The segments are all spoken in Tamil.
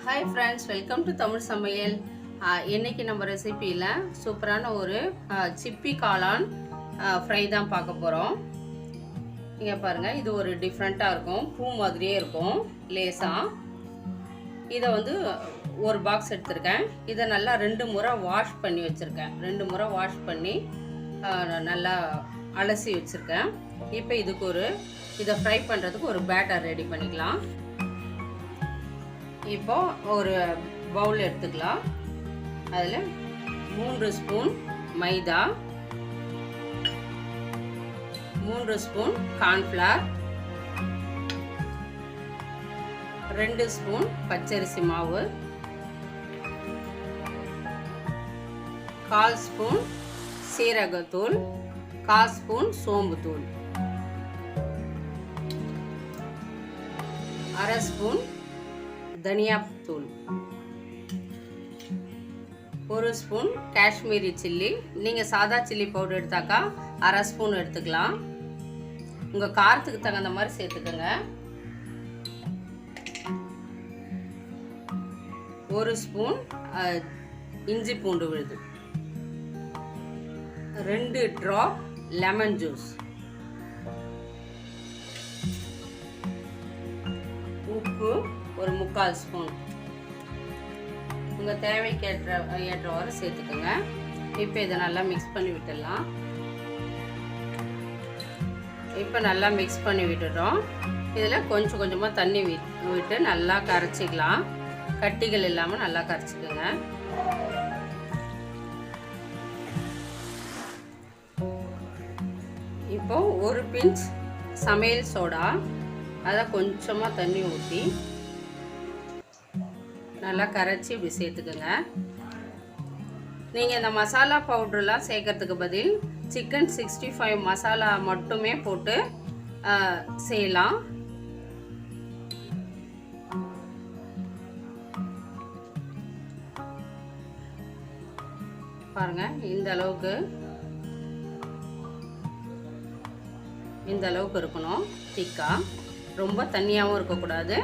Hi friends, welcome to Tamil Samayal. இன்னைக்கு நம்ம ரெசிபியில் சூப்பரான ஒரு சிப்பி காளான் ஃப்ரை தான் பார்க்க போகிறோம். இங்கே பாருங்கள், இது ஒரு டிஃப்ரெண்ட்டாக இருக்கும், பூ மாதிரியே இருக்கும் லேசாக. இதை ஒரு பாக்ஸ் எடுத்திருக்கேன். இதை நல்லா 2 முறை வாஷ் பண்ணி வச்சுருக்கேன். 2 முறை வாஷ் பண்ணி நல்லா அலசி வச்சுருக்கேன். இப்போ இதை ஃப்ரை பண்ணுறதுக்கு ஒரு பேட்டர் ரெடி பண்ணிக்கலாம். இப்போ ஒரு பவுல் எடுத்துக்கலாம். அதில் 3 ஸ்பூன் மைதா, 3 ஸ்பூன் கார்ன்ஃப்ளவர், 2 ஸ்பூன் பச்சரிசி மாவு, 1/4 ஸ்பூன் சீரகத்தூள், 1/4 ஸ்பூன் சோம்புத்தூள், 1/2 ஸ்பூன் தனியா தூள், 1 ஸ்பூன் காஷ்மீரி சில்லி. நீங்கள் சாதா சில்லி பவுடர் எடுத்தாக்கா 1/2 ஸ்பூன் எடுத்துக்கலாம். உங்கள் காரத்துக்கு தகுந்த மாதிரி சேர்த்துக்கோங்க. 1 ஸ்பூன் இஞ்சி பூண்டு விழுது, 2 ட்ராப் லெமன் ஜூஸ், உப்பு ஒரு 1/4 ஸ்பூன். உங்கள் தேவைக்கு ஏற்றவாறு சேர்த்துக்கோங்க. இப்போ இதை நல்லா மிக்ஸ் பண்ணி விட்டுடலாம். இப்போ நல்லா மிக்ஸ் பண்ணி விட்டுட்டோம். இதில் கொஞ்சம் கொஞ்சமாக தண்ணி விட்டு நல்லா கரைச்சிக்கலாம். கட்டிகள் இல்லாமல் நல்லா கரைச்சிக்கோங்க. இப்போ ஒரு பிஞ்ச் சமையல் சோடா, அதை கொஞ்சமாக தண்ணி ஊற்றி நல்லா கரைச்சி இப்படி சேர்த்துக்குங்க. நீங்கள் இந்த மசாலா பவுடர்லாம் சேர்க்கறதுக்கு பதில் சிக்கன் 65 மசாலா மட்டுமே போட்டு செய்யலாம். பாருங்க, இந்த அளவுக்கு இருக்கணும் திக்கா. ரொம்ப தண்ணியாகவும் இருக்கக்கூடாது,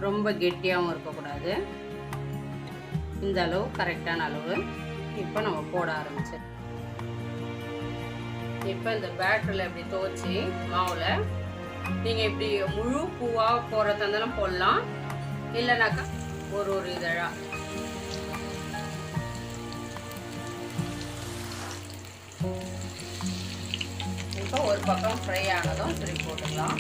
ரொம்ப கெட்டியாகவும் இருக்கக்கூடாது. இந்த அளவு கரெக்டான அளவு. இப்போ நம்ம போட ஆரம்பிச்சு, இப்போ இந்த பேட்டரில் இப்படி துவச்சி மாவில் நீங்கள் இப்படி முழு பூவாக போடுறதா இருந்தாலும் போடலாம், இல்லைனாக்கா ஒரு இதழா. இப்போ ஒரு பக்கம் ஃப்ரை ஆனதும் திருப்பி போட்டுக்கலாம்.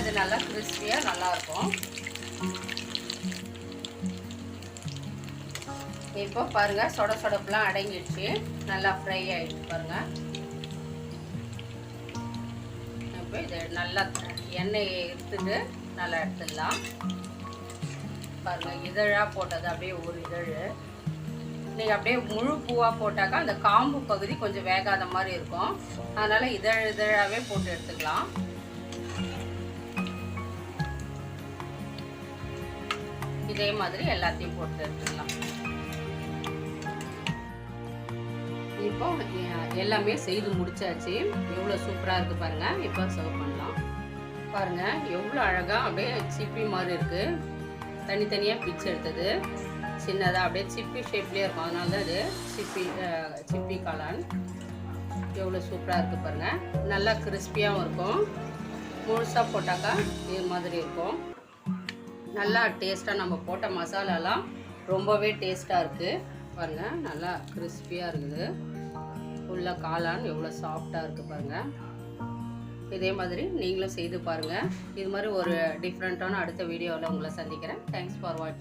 இது நல்லா கிறிஸ்பியாக நல்லாயிருக்கும். இப்போ பாருங்கள், சொடப்பெலாம் அடங்கிடுச்சு, நல்லா ஃப்ரை ஆகிடுச்சு பாருங்கள். இப்போ இதை நல்லா எண்ணெயை எடுத்துட்டு நல்லா எடுத்துடலாம். பாருங்கள், இதழாக போட்டது அப்படியே ஒரு இதழ். நீங்கள் அப்படியே முழு பூவாக போட்டாக்கா அந்த காம்பு பகுதி கொஞ்சம் வேகாத மாதிரி இருக்கும். அதனால் இதழாகவே போட்டு எடுத்துக்கலாம். இதே மாதிரி எல்லாத்தையும் போட்டு எடுத்துக்கலாம். இப்போ எல்லாமே செய்து முடிச்சாச்சு. எவ்வளோ சூப்பராக இருக்குது பாருங்கள். இப்போ சர்வ் பண்ணலாம். பாருங்கள், எவ்வளோ அழகாக அப்படியே சிப்பி மாதிரி இருக்குது. தனித்தனியாக பிச்சு எடுத்தது சின்னதாக அப்படியே சிப்பி ஷேப்லேயே இருக்கும். அதனால தான் இது சிப்பி காளான். எவ்வளோ சூப்பராக இருக்குது பாருங்கள். நல்லா கிறிஸ்பியாகவும் இருக்கும். முழுசாக போட்டாக்கா இது மாதிரி இருக்கும். நல்லா டேஸ்ட்டாக நம்ம போட்ட மசாலாலாம் ரொம்பவே டேஸ்ட்டாக இருக்குது பாருங்கள். நல்லா கிறிஸ்பியாக இருக்குது. ஃபுல்லாக காளான் எவ்வளோ சாஃப்டாக இருக்குது பாருங்கள். இதே மாதிரி நீங்களும் செய்து பாருங்கள். இது மாதிரி ஒரு டிஃப்ரெண்ட்டான அடுத்த வீடியோவில் உங்களை சந்திக்கிறேன். தேங்க்ஸ் ஃபார் வாட்சிங்.